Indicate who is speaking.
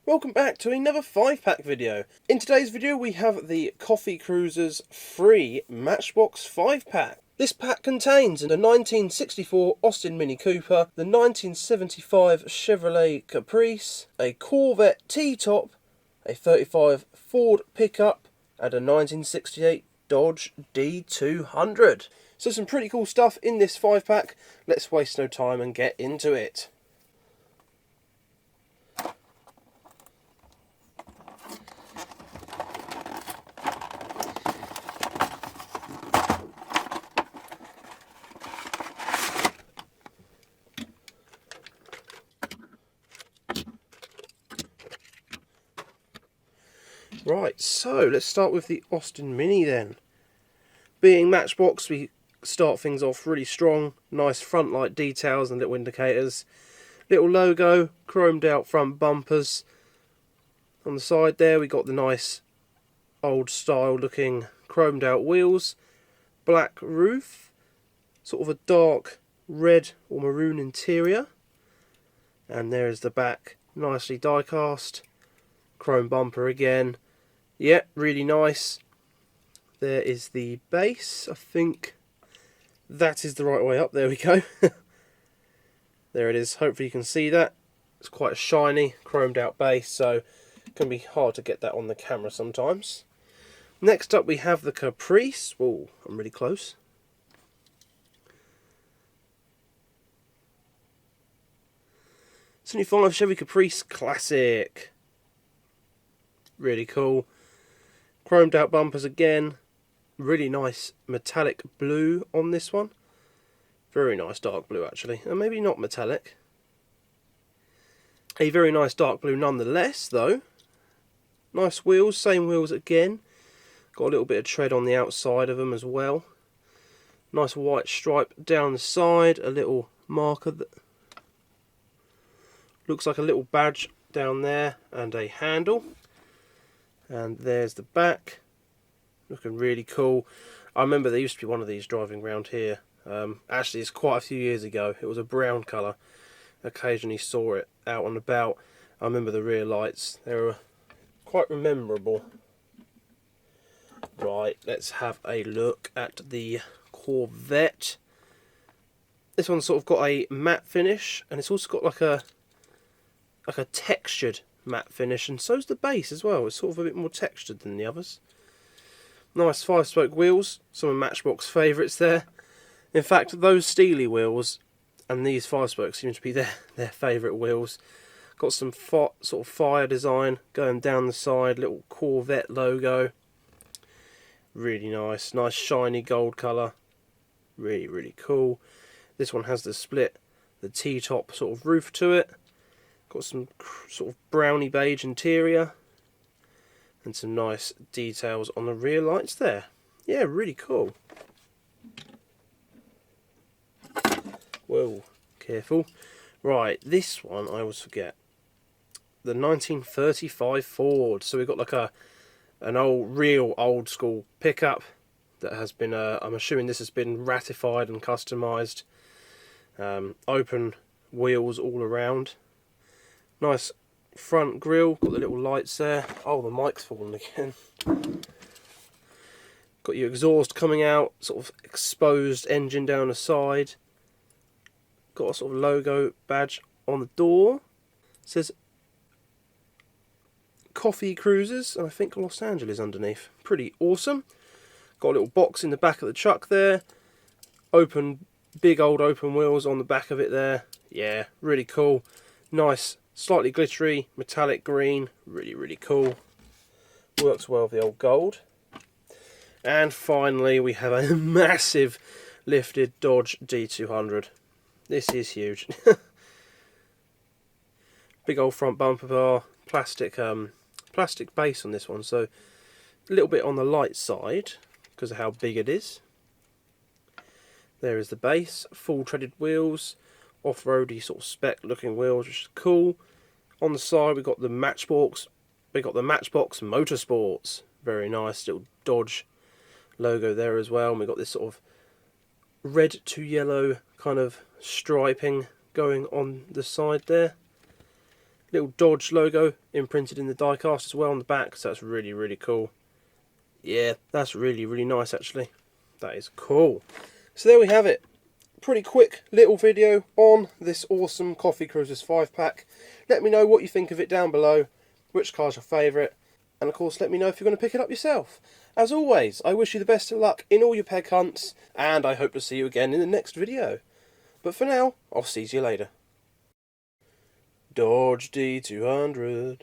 Speaker 1: Welcome back to another 5-pack video. In today's video we have the Coffee Cruisers free Matchbox 5-pack. This pack contains the 1964 Austin Mini Cooper, the 1975 Chevrolet Caprice, a Corvette T-Top, a 35 Ford pickup, and a 1968 Dodge D200. So some pretty cool stuff in this 5-pack. Let's waste no time and get into it. Right, so let's start with the Austin Mini then. Being Matchbox, we start things off really strong. Nice front light details and little indicators. Little logo, chromed out front bumpers. On the side there we got the nice old style looking chromed out wheels. Black roof. Sort of a dark red or maroon interior. And there is the back, nicely die cast. Chrome bumper again. Yeah, really nice. There is the base. I think that is the right way up. There we go. There it is. Hopefully you can see that. It's quite a shiny, chromed out base, so it can be hard to get that on the camera sometimes. Next up we have the Caprice. Oh, I'm really close. '75 Chevy Caprice Classic. Really cool. Chromed out bumpers again. Really nice metallic blue on this one. Very nice dark blue actually. And maybe not metallic. A very nice dark blue nonetheless though. Nice wheels, same wheels again. Got a little bit of tread on the outside of them as well. Nice white stripe down the side. A little marker that looks like a little badge down there. And a handle. And there's the back, looking really cool. I remember there used to be one of these driving around here. Actually, it's quite a few years ago. It was a brown colour. Occasionally saw it out and about. I remember the rear lights. They were quite memorable. Right, let's have a look at the Corvette. This one's sort of got a matte finish, and it's also got like a textured matte finish, and so's the base as well. It's sort of a bit more textured than the others. Nice 5-spoke wheels, some of Matchbox favourites there. In fact, those steely wheels and these 5-spokes seem to be their favourite wheels. Got some sort of fire design going down the side, little Corvette logo. Really nice, nice shiny gold colour. Really, really cool. This one has the T-top sort of roof to it. Got some sort of browny beige interior and some nice details on the rear lights there. Yeah, really cool. Whoa, careful. Right, this one I always forget. The 1935 Ford. So we've got like an real old school pickup that has been, I'm assuming this has been ratified and customised. Open wheels all around. Nice front grille, got the little lights there. Oh, the mic's fallen again. Got your exhaust coming out, sort of exposed engine down the side. Got a sort of logo badge on the door. It says Coffee Cruisers, and I think Los Angeles underneath. Pretty awesome. Got a little box in the back of the truck there. Big old open wheels on the back of it there. Yeah, really cool. Nice. Slightly glittery, metallic green, really, really cool. Works well with the old gold. And finally, we have a massive lifted Dodge D200. This is huge. Big old front bumper bar, plastic base on this one, so a little bit on the light side because of how big it is. There is the base, full treaded wheels. Off-roady sort of spec looking wheels, which is cool. On the side we've got the Matchbox. Motorsports. Very nice little Dodge logo there as well. And we've got this sort of red to yellow kind of striping going on the side there. Little Dodge logo imprinted in the diecast as well on the back, so that's really, really cool. Yeah, that's really, really nice actually. That is cool. So there we have it. Pretty quick little video on this awesome Coffee Cruisers 5-pack. Let me know what you think of it down below, which car's your favourite, and of course let me know if you're going to pick it up yourself. As always, I wish you the best of luck in all your peg hunts, and I hope to see you again in the next video. But for now, I'll see you later. Dodge D200.